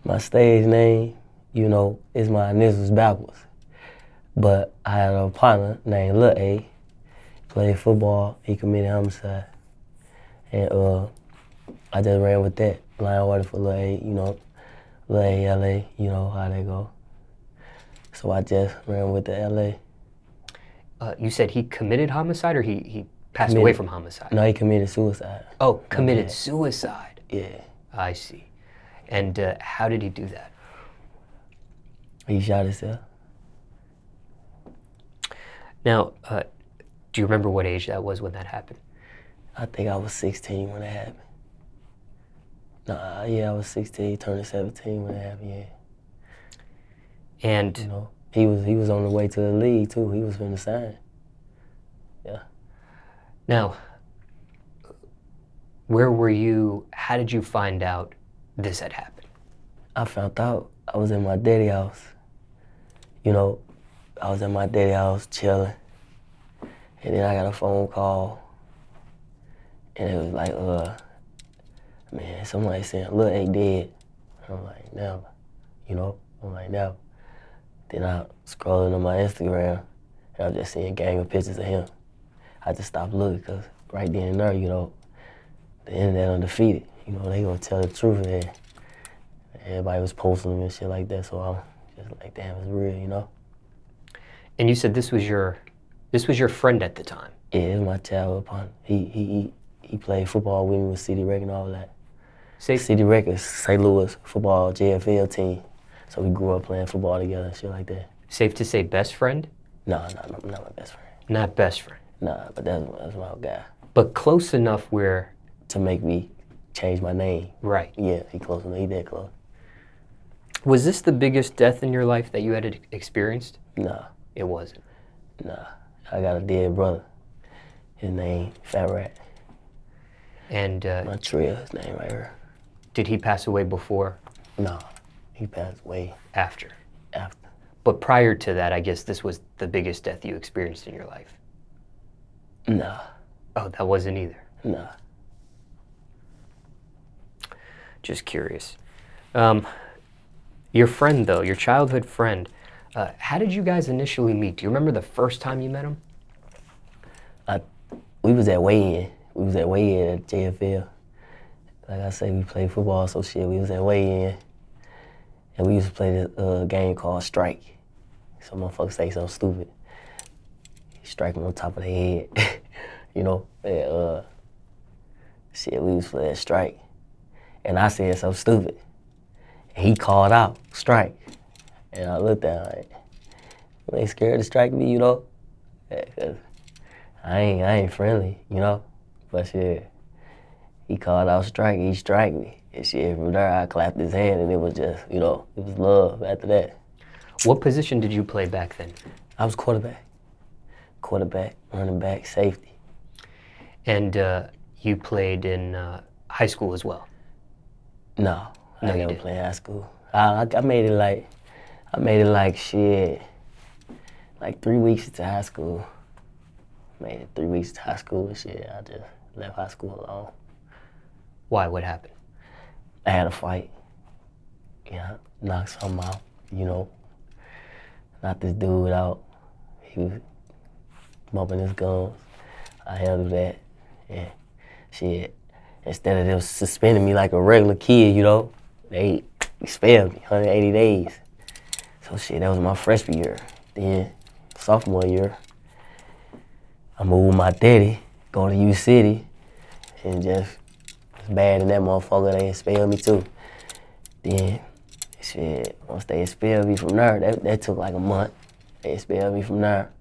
My stage name, you know, is my initials backwards. But I had a partner named Lil A, played football, he committed homicide. And I just ran with that, line order for Lil A, you know, Lil A, LA, you know how they go. So I just ran with the LA. You said he committed homicide or he passed away from homicide? No, he committed suicide. Oh, committed suicide. Yeah. I see. And how did he do that? He shot himself. Now, do you remember what age that was when that happened? I think I was 16 when it happened. Yeah, I was 16, turning 17 when it happened, yeah. And you know, he was on the way to the league too. He was finna sign. Yeah. Now, where were you? How did you find out this had happened? I found out I was in my daddy's house. You know, I was in my daddy's house chilling, and then I got a phone call, and it was like, man, somebody saying Lil A dead. I'm like, never. You know, I'm like, never. Then I scrolling on my Instagram, and I was just seeing a gang of pictures of him. I just stopped looking, because right then and there, you know, the internet undefeated. You know, they gonna tell the truth, and everybody was posting them and shit like that, so I'm just like, damn, it's real, you know? And you said this was your friend at the time? Yeah, it was my childhood partner. He played football with me with City Rec and all that. City Rec is St. Louis football JFL team. So we grew up playing football together and shit like that. Safe to say best friend? No, not my best friend. Not best friend? Nah, but that's my guy. But close enough where... To make me change my name. Right. Yeah, he close enough, he that close. Was this the biggest death in your life that you had experienced? Nah. It wasn't? Nah, I got a dead brother. His name, Fat Rat. And... Montreal, his name right here. Did he pass away before? No, he passed away. After? After. But prior to that, I guess this was the biggest death you experienced in your life? Nah. Oh, that wasn't either? Nah. Just curious. Your friend, though, your childhood friend, how did you guys initially meet? Do you remember the first time you met him? We was at weigh-in. We was at weigh-in at JFL. Like I say, we played football, so shit, we was at weigh-in. And we used to play this game called Strike. So motherfuckers say something stupid. Strike them on top of the head. You know? And, shit, we was playing Strike. And I said something stupid. And he called out, Strike. And I looked at him like, you ain't scared to strike me, you know? Yeah, 'cause I ain't friendly, you know? But shit, he called out Strike, he strike me. And shit, from there I clapped his hand and it was just, you know, it was love after that. What position did you play back then? I was quarterback. Quarterback, running back, safety. And you played in high school as well? No, I never played high school. I made it like shit, like 3 weeks into high school. Made it 3 weeks to high school and shit. I just left high school alone. Why? What happened? I had a fight. Yeah, knocked something out, you know. Knocked this dude out. He was bumping his gums. I handled that. And shit, instead of them suspending me like a regular kid, you know, they expelled me, 180 days. So shit, that was my freshman year. Then sophomore year, I moved with my daddy, go to U City, and just was bad in that motherfucker, they expelled me too. Then, shit, once they expelled me from there, that took like a month. They expelled me from there.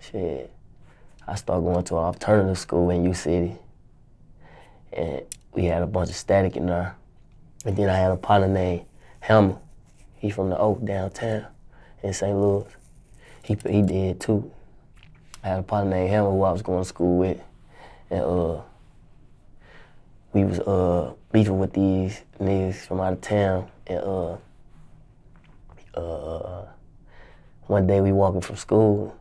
Shit, I started going to an alternative school in U City. And we had a bunch of static in there. And then I had a partner named Hammer. He from the Oak downtown in St. Louis. He did too. I had a partner named Hammer who I was going to school with. And we was beefing with these niggas from out of town. And one day we walking from school.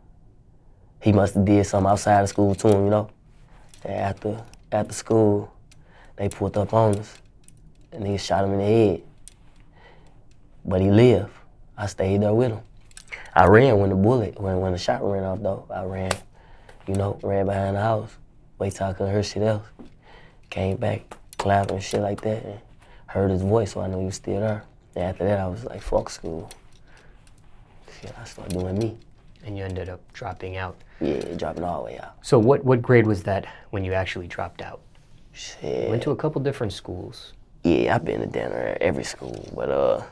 He must have did something outside of school to him, you know? And after school, they pulled up on us. And niggas shot him in the head. but he lived. I stayed there with him. I ran when the shot ran off though. I ran, you know, ran behind the house. Wait till I couldn't hear shit else. Came back, clapping and shit like that, and heard his voice, so I knew he was still there. And after that, I was like, fuck school. Shit, I started doing me. And you ended up dropping out. Yeah, dropping all the way out. So what grade was that when you actually dropped out? Shit. Went to a couple different schools. Yeah, I've been to dinner at every school, but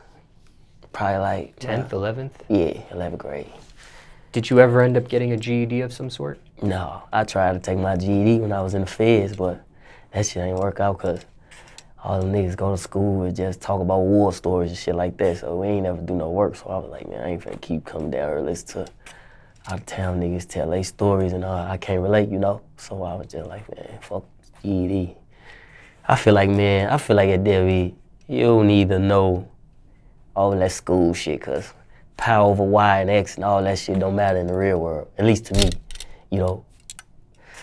probably like 10th, 11th? Yeah, 11th grade. Did you ever end up getting a GED of some sort? No, I tried to take my GED when I was in the feds, but that shit ain't work out because all them niggas go to school and just talk about war stories and shit like that, so we ain't never do no work. So I was like, man, I ain't finna keep coming down here, listen to out of town niggas tell their stories and I can't relate, you know? So I was just like, man, fuck GED. I feel like at Debbie, you don't need to know all that school shit, cause power over Y and X and all that shit don't matter in the real world, at least to me, you know?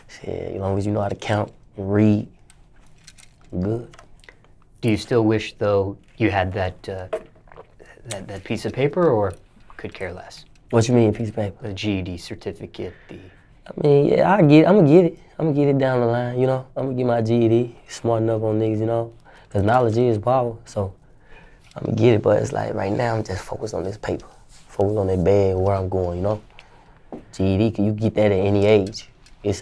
Shit, as long as you know how to count and read, good. Do you still wish, though, you had that that piece of paper, or could care less? What you mean, piece of paper? The GED certificate, the... I mean, yeah, I'm gonna get it. I'm gonna get it down the line, you know? I'm gonna get my GED, smart enough on niggas, you know? Cause knowledge is power, so I'm gonna get it, but it's like right now I'm just focused on this paper. Focus on that bag, where I'm going, you know? GED, you get that at any age.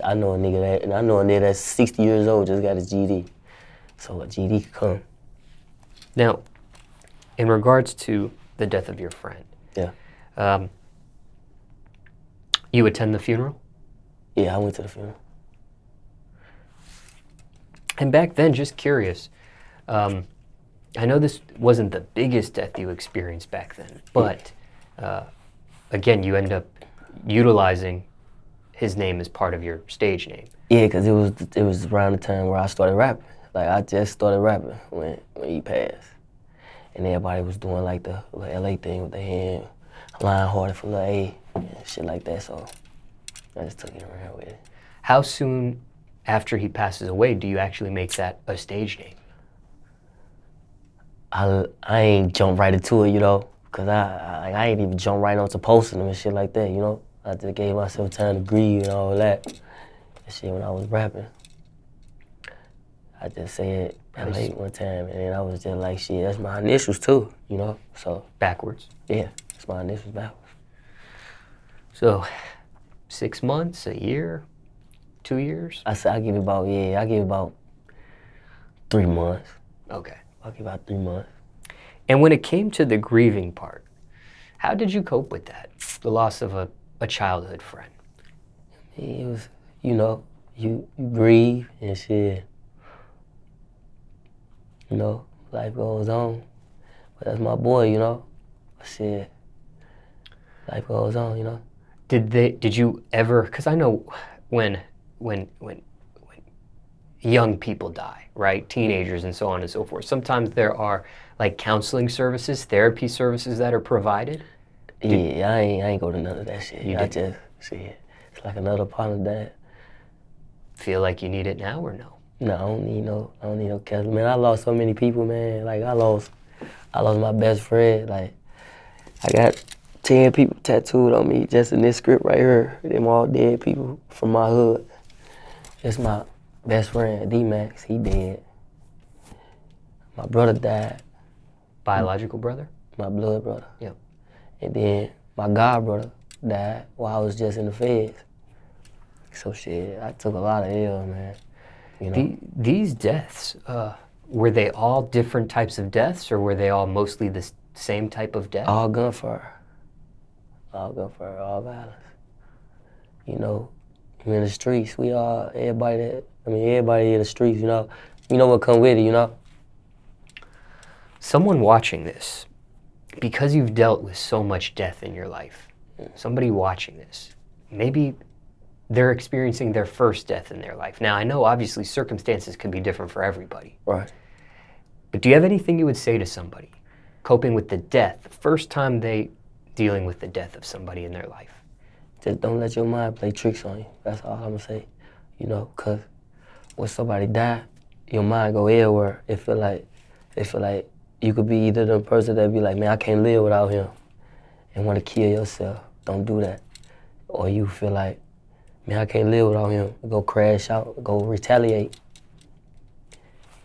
I know a nigga that's 60 years old just got his GED. So a GED could come. Now, in regards to the death of your friend, yeah. You attend the funeral? Yeah, I went to the funeral. And back then, just curious, I know this wasn't the biggest death you experienced back then, but again, you end up utilizing his name as part of your stage name. Yeah, because it was around the time where I started rapping. Like, I just started rapping when he passed. And everybody was doing like the LA thing with their hand, line harder for the A and shit like that, so I just took it around with it. How soon after he passes away do you actually make that a stage name? I ain't jump right into it, you know, because I ain't even jump right onto posting them and shit like that, you know. I just gave myself time to grieve and all that. And shit, when I was rapping, I just said LA one time, and then I was just like, shit, that's my initials too, you know, so. Backwards? Yeah, that's my initials backwards. So, 6 months, a year, 2 years? I give it about 3 months. Okay. I'll give about 3 months. And when it came to the grieving part, how did you cope with that? The loss of a childhood friend? It was, you know, you grieve and shit. You know, life goes on. But that's my boy, you know. Shit, life goes on, you know. Did you ever, because I know when young people die, right? Teenagers and so on and so forth, sometimes there are like counseling services, therapy services that are provided. Yeah, I ain't go to none of that shit. I just, shit, it's like another part of that. Feel like you need it now or no? No, I don't need no counseling. Man, I lost so many people, man. Like, I lost my best friend. Like, I got 10 people tattooed on me just in this script right here. Them all dead people from my hood. Just my best friend, D-Max, he dead. My brother died. Biological brother? My blood brother. Yeah. And then my god brother died while I was just in the feds. So shit, I took a lot of L, man. You know? These deaths, were they all different types of deaths, or were they all mostly the same type of death? All gunfire. All gunfire, all violence. You know, we're in the streets. Everybody in the streets, you know what come with it, you know? Someone watching this, because you've dealt with so much death in your life, somebody watching this, maybe they're experiencing their first death in their life. Now, I know obviously circumstances can be different for everybody. Right. But do you have anything you would say to somebody coping with the death, the first time they dealing with the death of somebody in their life? Just don't let your mind play tricks on you. That's all I'm gonna say. You know, cause when somebody die, your mind go everywhere. It feel like you could be either the person that be like, man, I can't live without him, and want to kill yourself. Don't do that. Or you feel like, man, I can't live without him. Go crash out, go retaliate.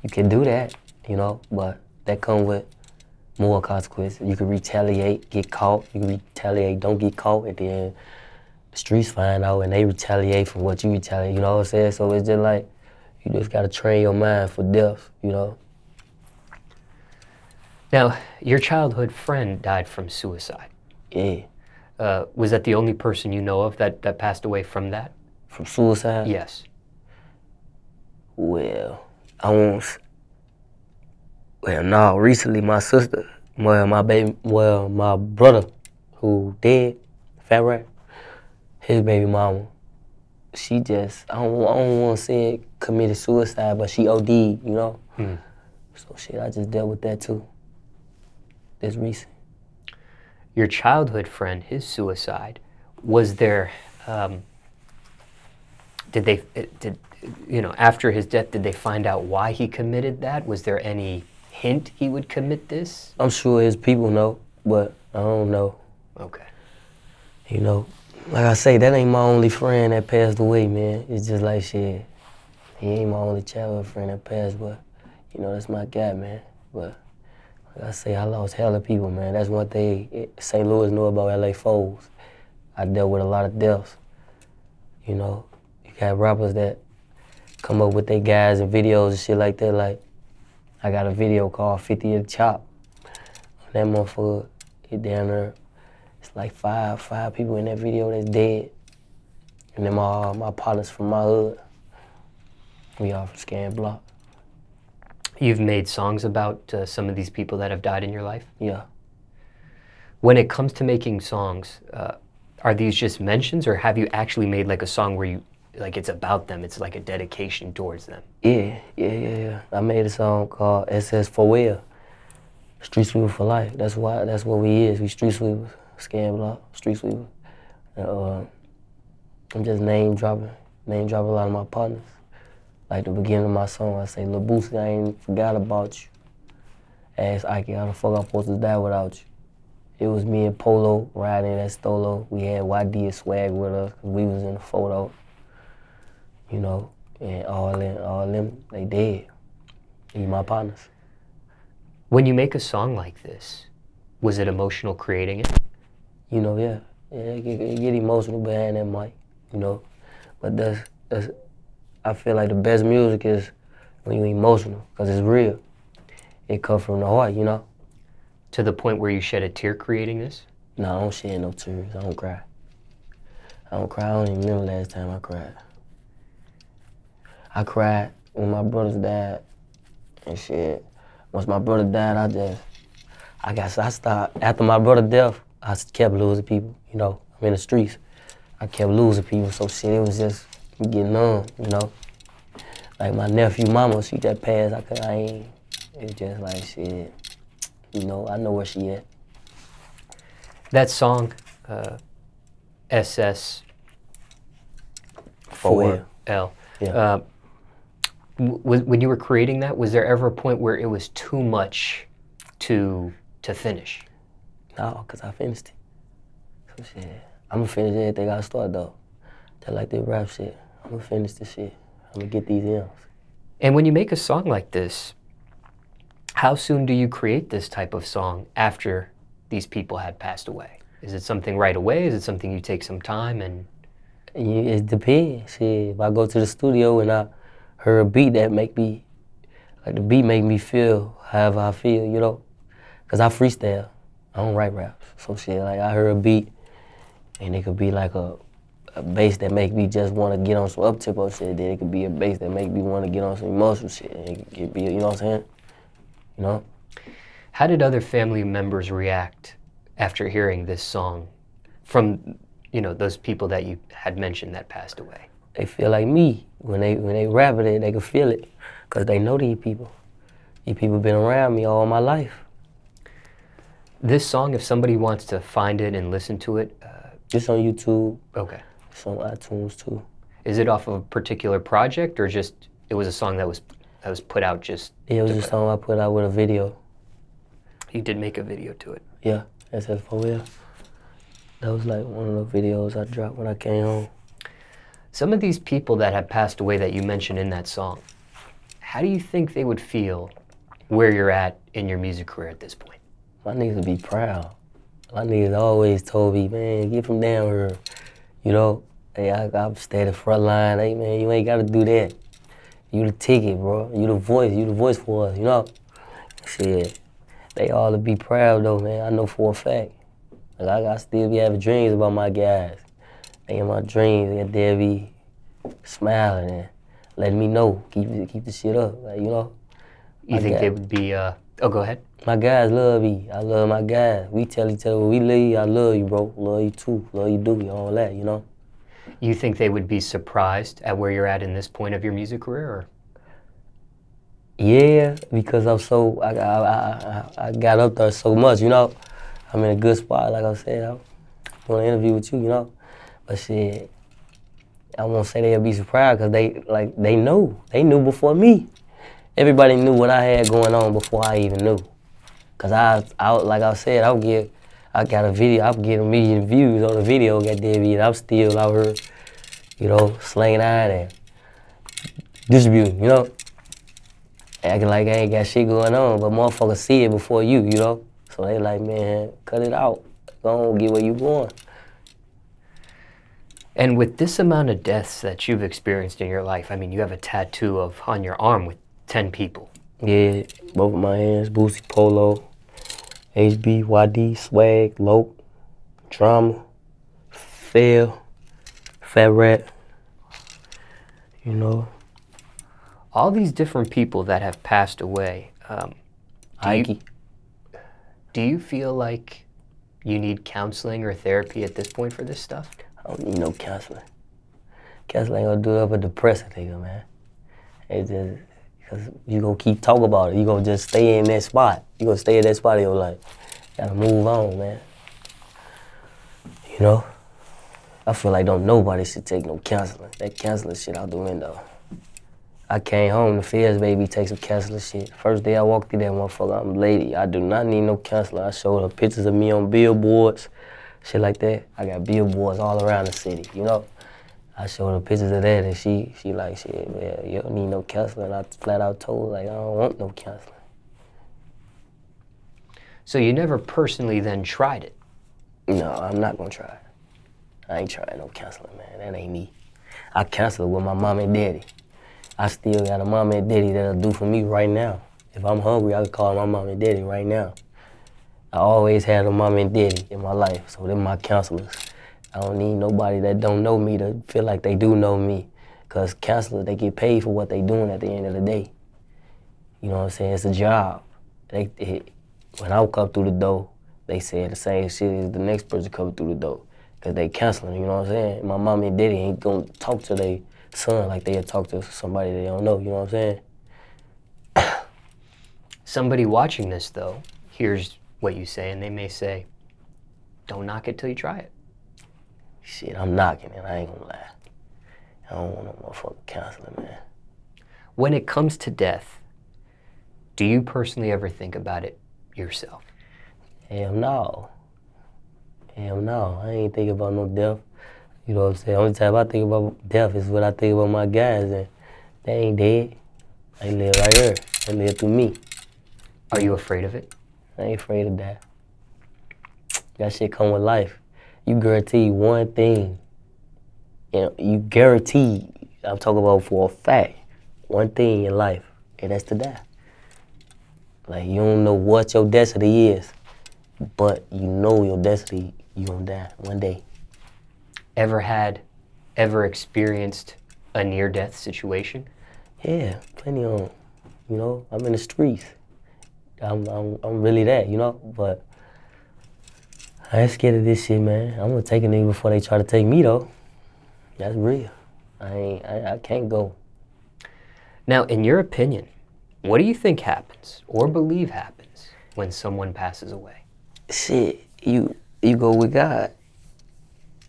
You can do that, you know, but that comes with more consequences. You can retaliate, get caught. You can retaliate, don't get caught, and then the streets find out and they retaliate for what you retaliate, you know what I'm saying? So it's just like, you just gotta train your mind for death, you know? Now, your childhood friend died from suicide. Yeah. Was that the only person you know of that passed away from that? From suicide? Yes. Well, no, recently my sister, my brother who dead, Fat Rat, his baby mama, she just, I don't want to say it committed suicide, but she OD'd, you know? So shit, I just dealt with that too. This recent. Your childhood friend, his suicide, was there, after his death, did they find out why he committed that? Was there any hint he would commit this? I'm sure his people know, but I don't know. Okay. You know, like I say, that ain't my only friend that passed away, man. It's just like shit. He ain't my only childhood friend that passed, but, you know, that's my guy, man. But like I say, I lost hella people, man. That's one thing St. Louis know about LA4SS. I dealt with a lot of deaths. You know, you got rappers that come up with their guys and videos and shit like that. Like, I got a video called 50 at the Chop. That motherfucker, it down there. It's like five people in that video that's dead. And then my partners from my hood. We all from Scan Block. You've made songs about some of these people that have died in your life? Yeah. When it comes to making songs, are these just mentions, or have you actually made like a song where you, like it's about them, it's like a dedication towards them? Yeah. I made a song called SS for Well. Street Sweeper for Life. That's what we is. We street sweepers. Scan Block, street sweepers. I'm just name dropping a lot of my partners. Like the beginning of my song, I say, Lil Boosie, I ain't forgot about you. Ask Ike, how the fuck I'm supposed to die without you? It was me and Polo riding that Stolo. We had YD and Swag with us, cause we was in the photo. You know, and all them, they dead. These my partners. When you make a song like this, was it emotional creating it? You know, yeah, it get emotional behind that mic, you know. But that's I feel like the best music is when you're emotional, because it's real. It comes from the heart, you know? To the point where you shed a tear creating this? No, I don't shed no tears. I don't cry. I don't even remember last time I cried. I cried when my brothers died and shit. Once my brother died, I stopped. After my brother's death, I kept losing people, you know? I'm in the streets. I kept losing people, so shit, it was just getting numb, you know? Like my nephew mama, she just passed, it's just like shit, you know, I know where she at. That song, SS 4L, yeah. When you were creating that, was there ever a point where it was too much to finish? No, because I finished it. So shit, I'm gonna finish everything I start though. Just like this rap shit. I'm gonna finish this shit. I'm gonna get these M's. And when you make a song like this, how soon do you create this type of song after these people had passed away? Is it something right away? Is it something you take some time and? It depends. Shit, if I go to the studio and I hear a beat that make me, like the beat make me feel however I feel, you know? Cause I freestyle. I don't write raps. So shit, like I hear a beat and it could be like a bass that make me just want to get on some up-tempo shit. Then it could be a bass that make me want to get on some emotional shit. It could be, you know what I'm saying? You know? How did other family members react after hearing this song from, you know, those people that you had mentioned that passed away? They feel like me. When they rap it, they can feel it. Because they know these people. These people been around me all my life. This song, if somebody wants to find it and listen to it, it's on YouTube. Okay. It's on iTunes too. Is it off of a particular project, or just it was a song that was put out just? Yeah, it was a song I put out with a video. You did make a video to it. Yeah, SS4L. That was like one of the videos I dropped when I came home. Some of these people that have passed away that you mentioned in that song, how do you think they would feel where you're at in your music career at this point? My niggas would be proud. My niggas always told me, man, get from down here. You know, hey, I stay at the front line. Hey, man, you ain't got to do that. You the ticket, bro. You the voice for us, you know? Shit, they all to be proud, though, man. I know for a fact. Like, I still be having dreams about my guys. They in my dreams, they'll be smiling and letting me know, keep the shit up, like, you know? You think they would be, oh, go ahead. My guys love me. I love my guys. We tell each other when we leave, I love you, bro. Love you too. Love you, Doogie, all that, you know? You think they would be surprised at where you're at in this point of your music career, or? Yeah, because I got up there so much, you know? I'm in a good spot, like I said. I'm doing an interview with you, you know? But shit, I won't say they'll be surprised because they knew before me. Everybody knew what I had going on before I even knew. Cause I like I said, I got a video, I'm getting 1 million views on the video, and I'm still out here, you know, slanging iron and distributing, you know? Acting like I ain't got shit going on, but motherfuckers see it before you know? So they like, man, cut it out. Go on, get where you going. And with this amount of deaths that you've experienced in your life, I mean, you have a tattoo on your arm with 10 people. Yeah, both of my hands, Boosie, Polo, HB, YD, Swag, Lope, Drama, Fail, Fat Rat, you know. All these different people that have passed away, do you feel like you need counseling or therapy at this point for this stuff? I don't need no counseling. Counseling ain't gonna do nothing but depress a nigga, man. It's just, because you gonna keep talking about it. You gonna just stay in that spot. You gonna stay in that spot in your life. Gotta move on, man. You know? I feel like nobody should take no counseling. That counseling shit out the window. I came home, the feds made me take some counseling shit. First day I walked through that motherfucker, I'm a lady. I do not need no counseling. I showed her pictures of me on billboards, shit like that. I got billboards all around the city, you know? I showed her pictures of that and she like, shit, man, you don't need no counseling. I flat out told her, like, I don't want no counseling. So you never personally then tried it? No, I'm not gonna try it. I ain't trying no counseling, man. That ain't me. I counsel with my mom and daddy. I still got a mom and daddy that'll do for me right now. If I'm hungry, I can call my mom and daddy right now. I always had a mom and daddy in my life, so they're my counselors. I don't need nobody that don't know me to feel like they do know me. Because counselors, they get paid for what they doing at the end of the day. You know what I'm saying? It's a job. When I come through the door, they say the same shit as the next person coming through the door. Because they counseling, you know what I'm saying? My mom and daddy ain't gonna talk to their son like they'll talk to somebody they don't know, you know what I'm saying? Somebody watching this, though, hears what you say, and they may say, don't knock it till you try it. Shit, I'm knocking it, I ain't gonna lie. I don't want no motherfucking counseling, man. When it comes to death, do you personally ever think about it yourself? Hell no. Hell no, I ain't thinking about no death. You know what I'm saying? Only time I think about death is when I think about my guys, and they ain't dead. They live right here. They live through me. Are you afraid of it? I ain't afraid of that. That shit come with life. You guarantee one thing. You know, you guarantee, I'm talking about for a fact, one thing in life, and that's to die. Like, you don't know what your destiny is, but you know your destiny, you gonna die one day. Ever experienced a near-death situation? Yeah, plenty of them. You know, I'm in the streets. I'm really that, you know, but I ain't scared of this shit, man. I'm gonna take a nigga before they try to take me, though. That's real. I can't go. Now, in your opinion, what do you think happens or believe happens when someone passes away? Shit, you go with God.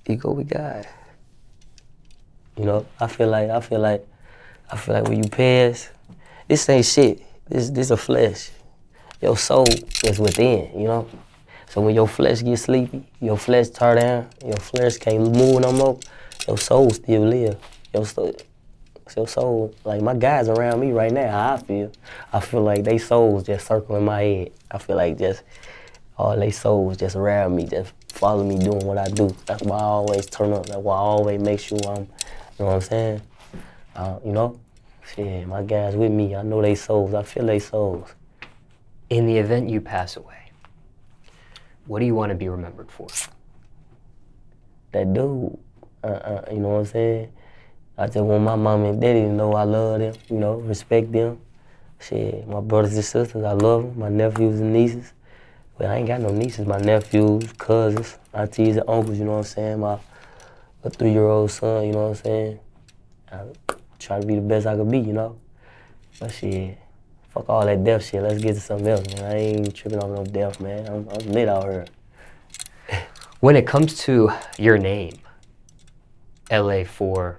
You go with God. You know, I feel like when you pass, this ain't shit. This a flesh. your soul is within, you know? So when your flesh gets sleepy, your flesh turn down, your flesh can't move no more, your soul still live. Your soul, like my guys around me right now, how I feel like they souls just circling my head. I feel like just all they souls just around me, just follow me doing what I do. That's why I always turn up. That's why I always make sure I'm, you know what I'm saying? You know? Shit, my guys with me, I know they souls. I feel they souls. In the event you pass away, what do you want to be remembered for? That dude, you know what I'm saying? I just want my mom and daddy to know I love them, you know, respect them. Shit, my brothers and sisters, I love them. My nephews and nieces. Well, I ain't got no nieces. My nephews, cousins, aunties and uncles, you know what I'm saying? My 3-year-old son, you know what I'm saying? I try to be the best I could be, you know? But shit, fuck all that death shit. Let's get to something else, man. I ain't tripping off no death, man. I'm lit out here. When it comes to your name, LA4SS.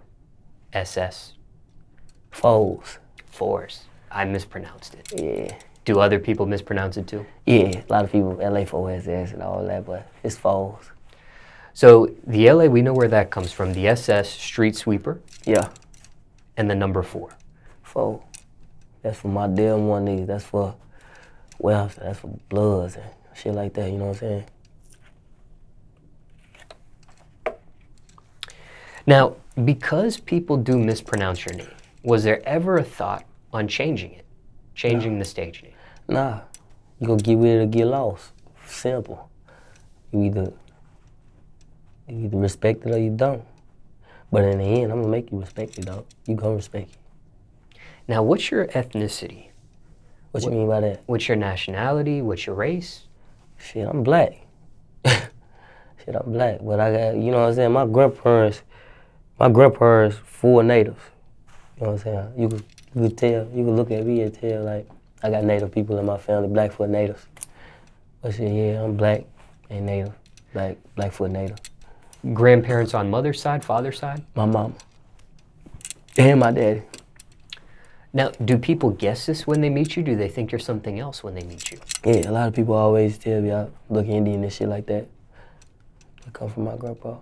Foes. Fours. I mispronounced it. Yeah. Do other people mispronounce it too? Yeah, a lot of people, LA4SS and all that, but it's foes. So the LA, we know where that comes from. The SS, street sweeper. Yeah. And the number 4. Foe. That's for my damn one niggas. That's for wealth. That's for bloods and shit like that, you know what I'm saying? Now, because people do mispronounce your name, was there ever a thought on changing it? Changing the stage name? Nah. You gonna get with it or get lost. Simple. You either respect it or you don't. But in the end, I'm gonna make you respect it, though. You gonna respect it. Now, what's your ethnicity? What you mean by that? What's your nationality? What's your race? Shit, I'm black. Shit, I'm black. But I got, you know what I'm saying? My grandparents full natives. You know what I'm saying? You could tell, you could look at me and tell, like, I got native people in my family, Blackfoot natives. But shit, yeah, I'm black and native, Blackfoot native. Grandparents on mother's side, father's side? My mama. And my daddy. Now, do people guess this when they meet you? Do they think you're something else when they meet you? Yeah, a lot of people always tell me I look Indian and shit like that. I come from my grandpa.